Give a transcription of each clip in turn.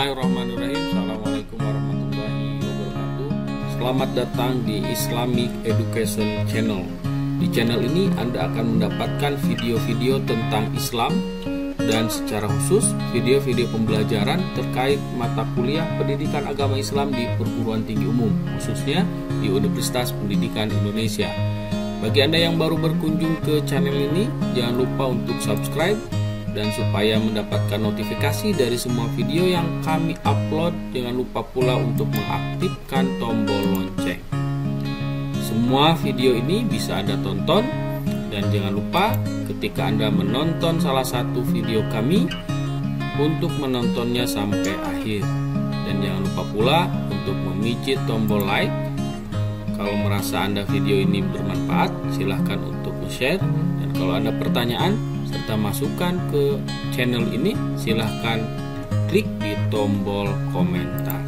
Bismillahirrahmanirrahim. Assalamualaikum warahmatullahi wabarakatuh. Selamat datang di Islamic Education Channel. Di channel ini Anda akan mendapatkan video-video tentang Islam dan secara khusus video-video pembelajaran terkait mata kuliah pendidikan agama Islam di perguruan tinggi umum, khususnya di Universitas Pendidikan Indonesia. Bagi Anda yang baru berkunjung ke channel ini, jangan lupa untuk subscribe. Dan supaya mendapatkan notifikasi dari semua video yang kami upload, jangan lupa pula untuk mengaktifkan tombol lonceng. Semua video ini bisa Anda tonton, dan jangan lupa ketika Anda menonton salah satu video kami untuk menontonnya sampai akhir. Dan jangan lupa pula untuk memijit tombol like. Kalau merasa Anda video ini bermanfaat, silahkan untuk share. Dan kalau ada pertanyaan serta masukan ke channel ini, silahkan klik di tombol komentar.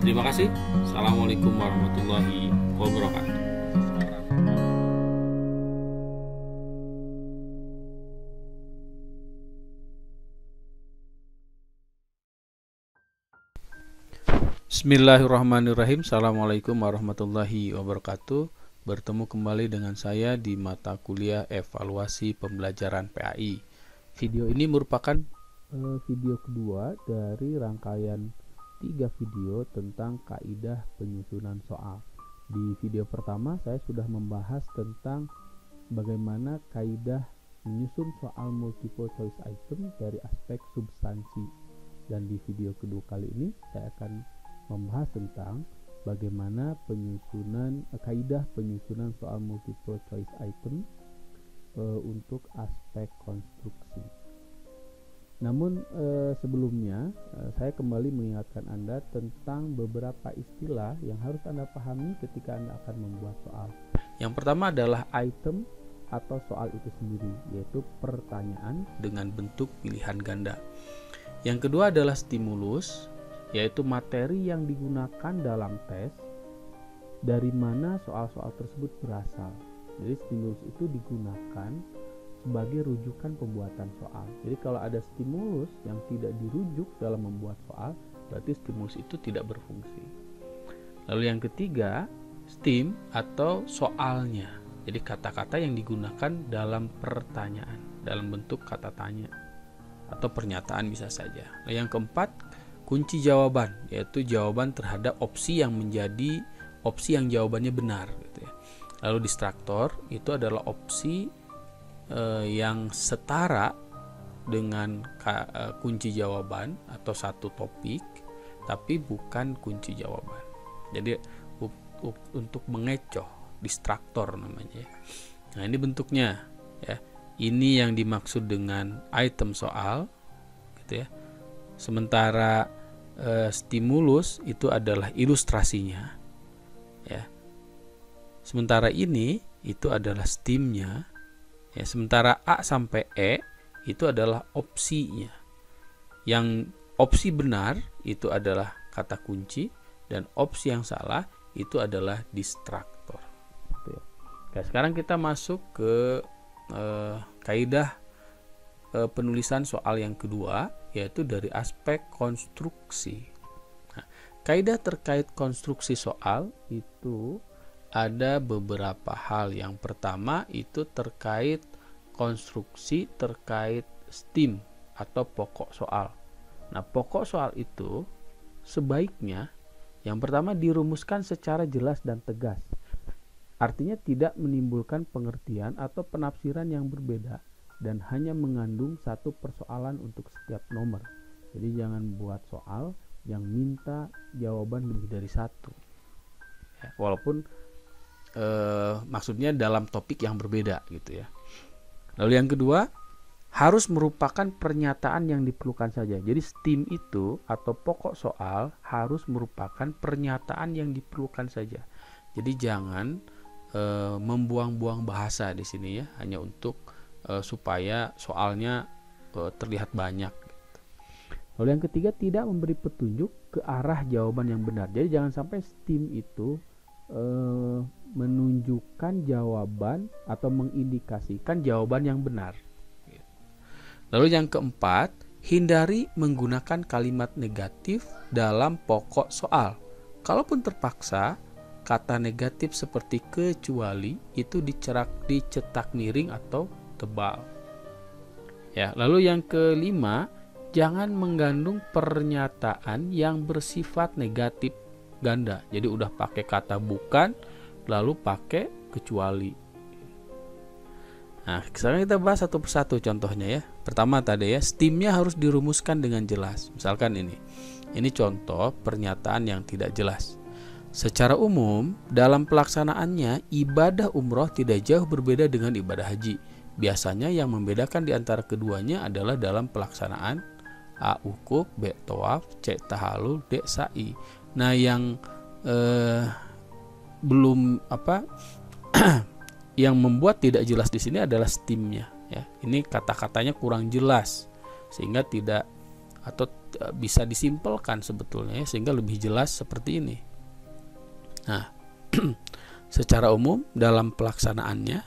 Terima kasih. Assalamualaikum warahmatullahi wabarakatuh. Bismillahirrahmanirrahim. Assalamualaikum warahmatullahi wabarakatuh. Bertemu kembali dengan saya di mata kuliah evaluasi pembelajaran PAI. Video ini merupakan video kedua dari rangkaian 3 video tentang kaidah penyusunan soal. Di video pertama saya sudah membahas tentang bagaimana kaidah menyusun soal multiple choice item dari aspek substansi. Dan di video kedua kali ini saya akan membahas tentang bagaimana kaidah penyusunan soal multiple choice item untuk aspek konstruksi. Namun sebelumnya saya kembali mengingatkan Anda tentang beberapa istilah yang harus Anda pahami ketika Anda akan membuat soal. Yang pertama adalah item atau soal itu sendiri, yaitu pertanyaan dengan bentuk pilihan ganda. Yang kedua adalah stimulus, yaitu materi yang digunakan dalam tes, dari mana soal-soal tersebut berasal. Jadi stimulus itu digunakan sebagai rujukan pembuatan soal. Jadi kalau ada stimulus yang tidak dirujuk dalam membuat soal, berarti stimulus itu tidak berfungsi. Lalu yang ketiga, stim atau soalnya. Jadi kata-kata yang digunakan dalam pertanyaan, dalam bentuk kata tanya atau pernyataan bisa saja. Lalu yang keempat, kunci jawaban, yaitu jawaban terhadap opsi yang menjadi opsi yang jawabannya benar gitu ya. Lalu distraktor itu adalah opsi yang setara dengan kunci jawaban atau satu topik, tapi bukan kunci jawaban. Jadi untuk mengecoh, distraktor namanya. Nah ini bentuknya ya. Ini yang dimaksud dengan item soal, gitu ya. Sementara stimulus itu adalah ilustrasinya, ya. Sementara ini itu adalah stimnya. Ya, sementara A sampai E itu adalah opsinya. Yang opsi benar itu adalah kata kunci, dan opsi yang salah itu adalah distraktor. Oke, sekarang kita masuk ke kaidah penulisan soal yang kedua, yaitu dari aspek konstruksi. Nah, kaidah terkait konstruksi soal itu ada beberapa hal. Yang pertama itu terkait konstruksi terkait stim atau pokok soal. Nah, pokok soal itu sebaiknya yang pertama dirumuskan secara jelas dan tegas. Artinya tidak menimbulkan pengertian atau penafsiran yang berbeda dan hanya mengandung satu persoalan untuk setiap nomor. Jadi jangan buat soal yang minta jawaban lebih dari satu. Ya, walaupun maksudnya dalam topik yang berbeda gitu ya. Lalu yang kedua, harus merupakan pernyataan yang diperlukan saja. Jadi stim itu atau pokok soal harus merupakan pernyataan yang diperlukan saja. Jadi jangan membuang-buang bahasa di sini ya, hanya untuk supaya soalnya terlihat banyak. Lalu yang ketiga, tidak memberi petunjuk ke arah jawaban yang benar. Jadi jangan sampai STEAM itu menunjukkan jawaban atau mengindikasikan jawaban yang benar. Lalu yang keempat, hindari menggunakan kalimat negatif dalam pokok soal. Kalaupun terpaksa, kata negatif seperti kecuali itu dicetak miring atau tebal. Ya, lalu yang kelima, jangan mengandung pernyataan yang bersifat negatif ganda. Jadi udah pakai kata bukan, lalu pakai kecuali. Nah, sekarang kita bahas satu persatu contohnya ya. Pertama tadi ya, STEAM-nya harus dirumuskan dengan jelas. Misalkan ini contoh pernyataan yang tidak jelas. Secara umum, dalam pelaksanaannya, ibadah umroh tidak jauh berbeda dengan ibadah haji. Biasanya yang membedakan di antara keduanya adalah dalam pelaksanaan A. Wukuf, B. Tawaf, C. Tahallul, D. Sa'i. Nah, yang belum yang membuat tidak jelas di sini adalah STEAM-nya ya. Ini kata-katanya kurang jelas sehingga tidak atau bisa disimpelkan sebetulnya ya, sehingga lebih jelas seperti ini. Nah, secara umum dalam pelaksanaannya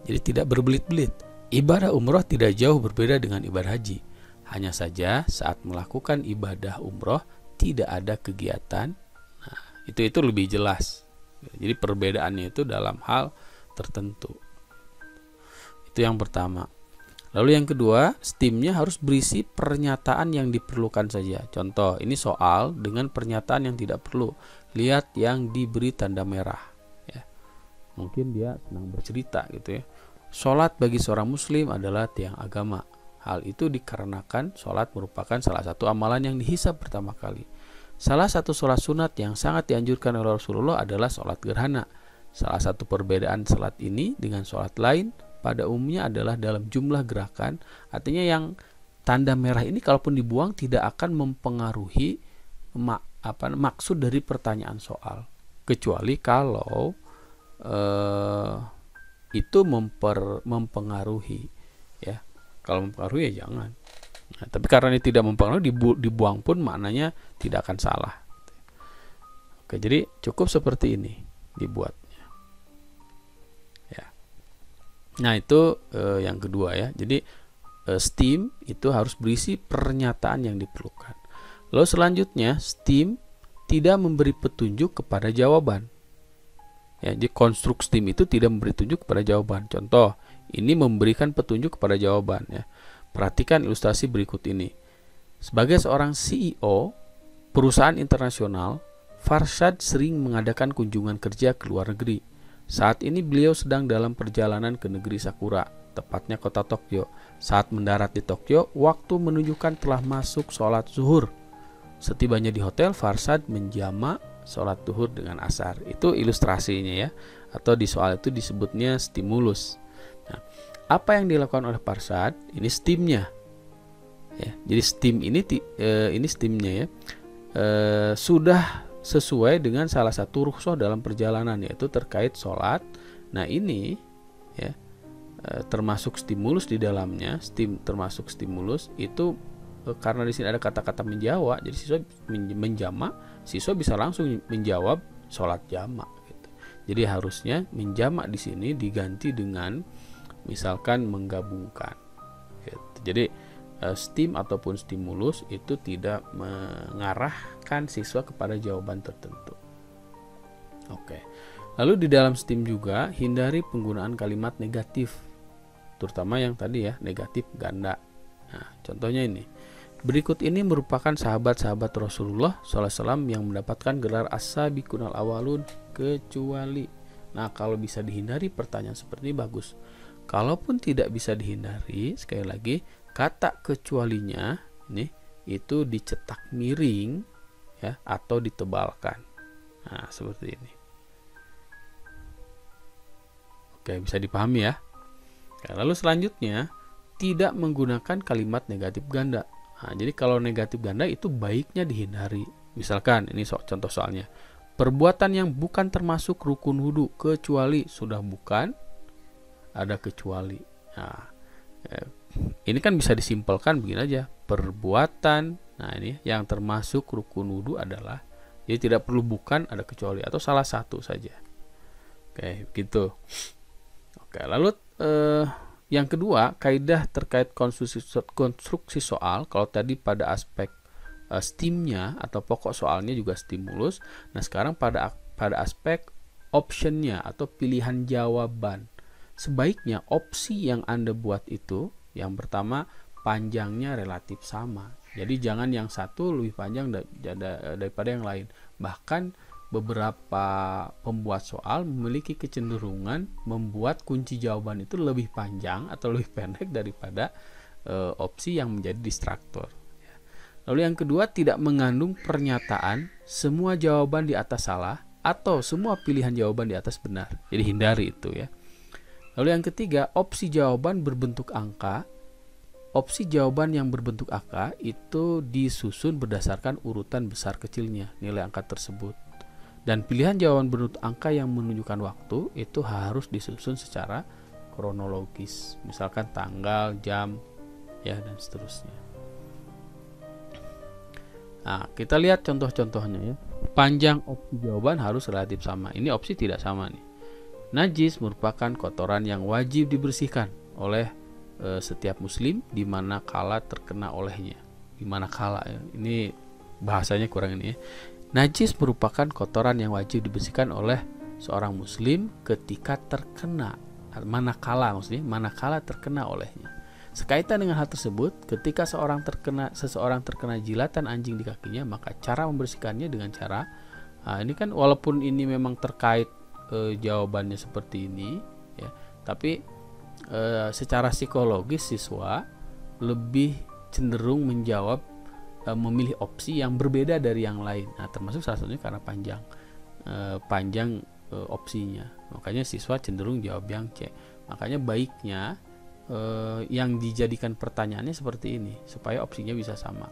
jadi tidak berbelit-belit. Ibadah umroh tidak jauh berbeda dengan ibadah haji. Hanya saja saat melakukan ibadah umroh tidak ada kegiatan. Nah, itu lebih jelas. Jadi perbedaannya itu dalam hal tertentu. Itu yang pertama. Lalu yang kedua, STEAM-nya harus berisi pernyataan yang diperlukan saja. Contoh, ini soal dengan pernyataan yang tidak perlu. Lihat yang diberi tanda merah ya. Mungkin dia senang bercerita gitu ya. Sholat bagi seorang muslim adalah tiang agama. Hal itu dikarenakan sholat merupakan salah satu amalan yang dihisab pertama kali. Salah satu sholat sunat yang sangat dianjurkan oleh Rasulullah adalah sholat gerhana. Salah satu perbedaan sholat ini dengan sholat lain pada umumnya adalah dalam jumlah gerakan. Artinya yang tanda merah ini kalaupun dibuang tidak akan mempengaruhi maksud dari pertanyaan soal. Kecuali kalau itu mempengaruhi ya. Kalau mempengaruhi ya jangan. Nah, tapi karena ini tidak mempengaruhi, dibuang pun maknanya tidak akan salah. Oke, jadi cukup seperti ini dibuat. Nah, itu yang kedua ya. Jadi STEAM itu harus berisi pernyataan yang diperlukan. Lalu selanjutnya, STEAM tidak memberi petunjuk kepada jawaban. Ya, jadi konstruk STEAM itu tidak memberi petunjuk kepada jawaban. Contoh, ini memberikan petunjuk kepada jawaban ya. Perhatikan ilustrasi berikut ini. Sebagai seorang CEO perusahaan internasional, Farshad sering mengadakan kunjungan kerja ke luar negeri. Saat ini beliau sedang dalam perjalanan ke negeri Sakura, tepatnya kota Tokyo. Saat mendarat di Tokyo, waktu menunjukkan telah masuk sholat zuhur. Setibanya di hotel, Farshad menjamak sholat zuhur dengan asar. Itu ilustrasinya ya, atau di soal itu disebutnya stimulus. Nah, apa yang dilakukan oleh Farshad? Ini STEAM-nya. Ya, jadi STEAM ini STEAM-nya ya. Sudah sesuai dengan salah satu rukhsah dalam perjalanan, yaitu terkait sholat. Nah, ini ya termasuk stimulus di dalamnya. Termasuk stimulus itu karena di sini ada kata-kata menjawab, jadi siswa menjamak, siswa bisa langsung menjawab sholat jamak gitu. Jadi harusnya menjamak di sini diganti dengan misalkan menggabungkan gitu. Jadi STEAM ataupun stimulus itu tidak mengarahkan siswa kepada jawaban tertentu. Oke. Lalu di dalam STEAM juga hindari penggunaan kalimat negatif, terutama yang tadi ya, negatif ganda. Nah, contohnya ini. Berikut ini merupakan sahabat-sahabat Rasulullah SAW yang mendapatkan gelar as-sabiqunal awalun kecuali. Nah, kalau bisa dihindari pertanyaan seperti ini bagus. Kalaupun tidak bisa dihindari, sekali lagi kata kecualinya nih itu dicetak miring ya atau ditebalkan. Nah, seperti ini. Oke, bisa dipahami ya. Lalu selanjutnya, tidak menggunakan kalimat negatif ganda. Nah, jadi kalau negatif ganda itu baiknya dihindari. Misalkan ini contoh soalnya. perbuatan yang bukan termasuk rukun wudhu kecuali sudah bukan, ada kecuali. Nah, ini kan bisa disimpelkan begini aja, perbuatan. Nah, ini yang termasuk rukun wudhu adalah, jadi tidak perlu bukan, ada kecuali, atau salah satu saja. Oke, begitu. Oke, lalu yang kedua, kaidah terkait konstruksi soal. Kalau tadi pada aspek stimnya atau pokok soalnya juga stimulus. Nah, sekarang pada aspek optionnya atau pilihan jawaban. Sebaiknya opsi yang Anda buat itu, yang pertama, panjangnya relatif sama. Jadi jangan yang satu lebih panjang daripada yang lain. Bahkan beberapa pembuat soal memiliki kecenderungan membuat kunci jawaban itu lebih panjang atau lebih pendek daripada opsi yang menjadi distraktor. Lalu yang kedua, tidak mengandung pernyataan semua jawaban di atas salah atau semua pilihan jawaban di atas benar. Jadi hindari itu ya. Lalu yang ketiga, opsi jawaban berbentuk angka. Opsi jawaban yang berbentuk angka itu disusun berdasarkan urutan besar kecilnya nilai angka tersebut. Dan pilihan jawaban berbentuk angka yang menunjukkan waktu itu harus disusun secara kronologis. Misalkan tanggal, jam, ya, dan seterusnya. Nah, kita lihat contoh-contohnya ya. Panjang opsi jawaban harus relatif sama. Ini opsi tidak sama nih. Najis merupakan kotoran yang wajib dibersihkan oleh setiap muslim di mana kala terkena olehnya. Di mana kala ya. Ini bahasanya kurang ini ya. Najis merupakan kotoran yang wajib dibersihkan oleh seorang muslim ketika terkena, manakala terkena olehnya. Sekaitan dengan hal tersebut, ketika seseorang terkena jilatan anjing di kakinya, maka cara membersihkannya dengan cara ini kan walaupun ini memang terkait jawabannya seperti ini ya, tapi secara psikologis siswa lebih cenderung memilih opsi yang berbeda dari yang lain. Nah, termasuk salah satunya karena panjang opsinya. Makanya siswa cenderung jawab yang C. Makanya baiknya yang dijadikan pertanyaannya seperti ini supaya opsinya bisa sama.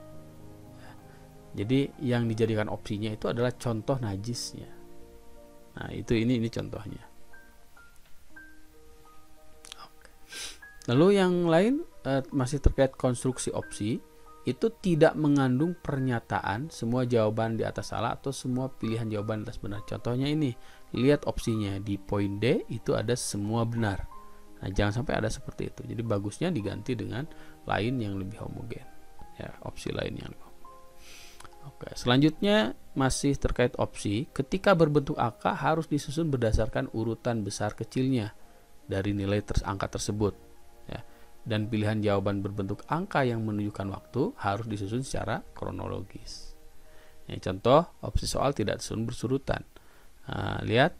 Jadi yang dijadikan opsinya itu adalah contoh najisnya. Nah, ini contohnya. Oke. Lalu yang lain masih terkait konstruksi opsi. Itu tidak mengandung pernyataan semua jawaban di atas salah atau semua pilihan jawaban di atas benar. Contohnya ini, lihat opsinya di poin D itu ada semua benar. Nah, jangan sampai ada seperti itu. Jadi bagusnya diganti dengan lain yang lebih homogen. Ya, opsi lain yang lebih homogen. Oke, selanjutnya masih terkait opsi. Ketika berbentuk angka harus disusun berdasarkan urutan besar kecilnya dari nilai angka tersebut. Ya. Dan pilihan jawaban berbentuk angka yang menunjukkan waktu harus disusun secara kronologis. Ya, contoh, opsi soal tidak disusun bersurutan. Nah, lihat.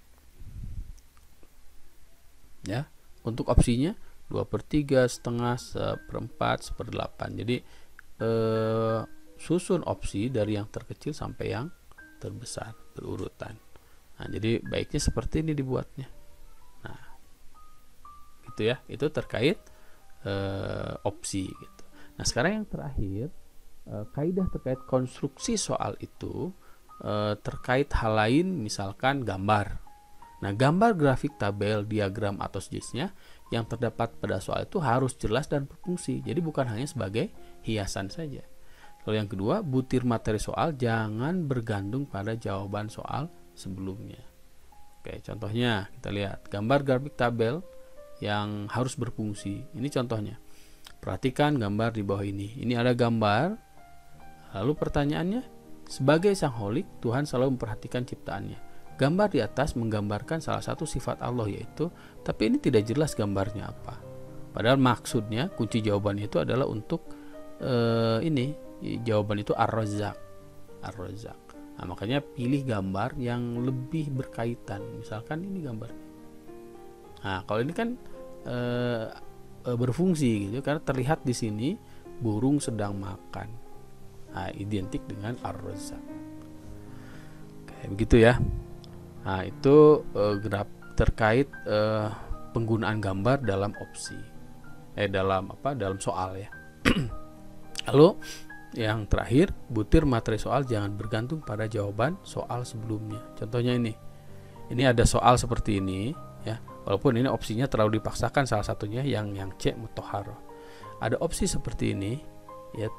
Ya, untuk opsinya 2/3, setengah, 1/4, 1/8. Jadi susun opsi dari yang terkecil sampai yang terbesar berurutan. Nah, jadi baiknya seperti ini dibuatnya. Nah, gitu ya. Itu terkait opsi gitu. Nah, sekarang yang terakhir, kaidah terkait konstruksi soal itu terkait hal lain, misalkan gambar. Nah, gambar grafik, tabel, diagram atau sejenisnya yang terdapat pada soal itu harus jelas dan berfungsi. Jadi bukan hanya sebagai hiasan saja. Lalu yang kedua, butir materi soal jangan bergantung pada jawaban soal sebelumnya. Oke, contohnya kita lihat gambar grafik tabel yang harus berfungsi. Ini contohnya. Perhatikan gambar di bawah ini. Ini ada gambar. Lalu pertanyaannya, sebagai sang holik, Tuhan selalu memperhatikan ciptaannya. Gambar di atas menggambarkan salah satu sifat Allah yaitu, tapi ini tidak jelas gambarnya apa. Padahal maksudnya kunci jawabannya itu adalah untuk jawaban itu Ar-Razzaq. Ar-Razzaq. Nah, makanya pilih gambar yang lebih berkaitan. Misalkan ini gambarnya. Nah, kalau ini kan berfungsi gitu karena terlihat di sini burung sedang makan. Nah, identik dengan Ar-Razzaq. Kayak begitu ya. Nah, itu terkait penggunaan gambar dalam opsi. Dalam soal ya. Lalu Yang terakhir, butir materi soal jangan bergantung pada jawaban soal sebelumnya. Contohnya ini ada soal seperti ini, ya. Walaupun ini opsinya terlalu dipaksakan, salah satunya yang C mutahharoh. Ada opsi seperti ini, ya,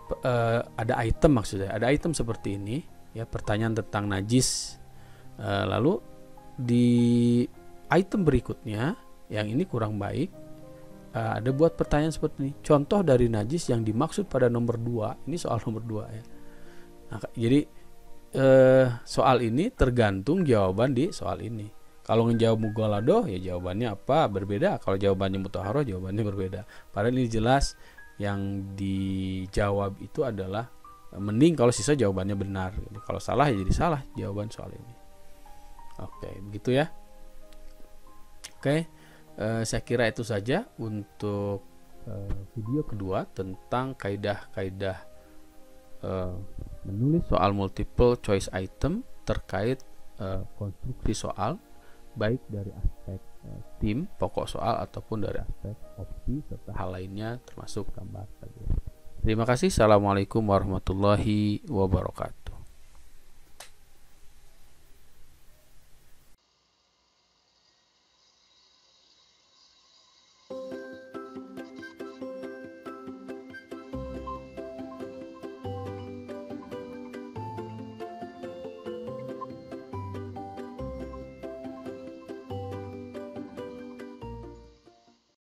ada item maksudnya, ada item seperti ini, ya, pertanyaan tentang najis. Lalu di item berikutnya, yang ini kurang baik, ada buat pertanyaan seperti ini. Contoh dari najis yang dimaksud pada nomor 2. Ini soal nomor 2 ya. Nah, jadi soal ini tergantung jawaban di soal ini. Kalau ngejawab mughalladhah ya jawabannya apa? Berbeda. Kalau jawabannya mutahharoh jawabannya berbeda. Padahal ini jelas yang dijawab itu adalah mending kalau sisa jawabannya benar. Jadi kalau salah ya jadi salah jawaban soal ini. Oke, begitu ya. Oke. Saya kira itu saja untuk video kedua tentang kaidah-kaidah menulis soal multiple choice item terkait konstruksi soal, baik dari aspek tim pokok soal ataupun dari aspek opsi serta hal lainnya termasuk gambar. Terima kasih. Assalamualaikum warahmatullahi wabarakatuh.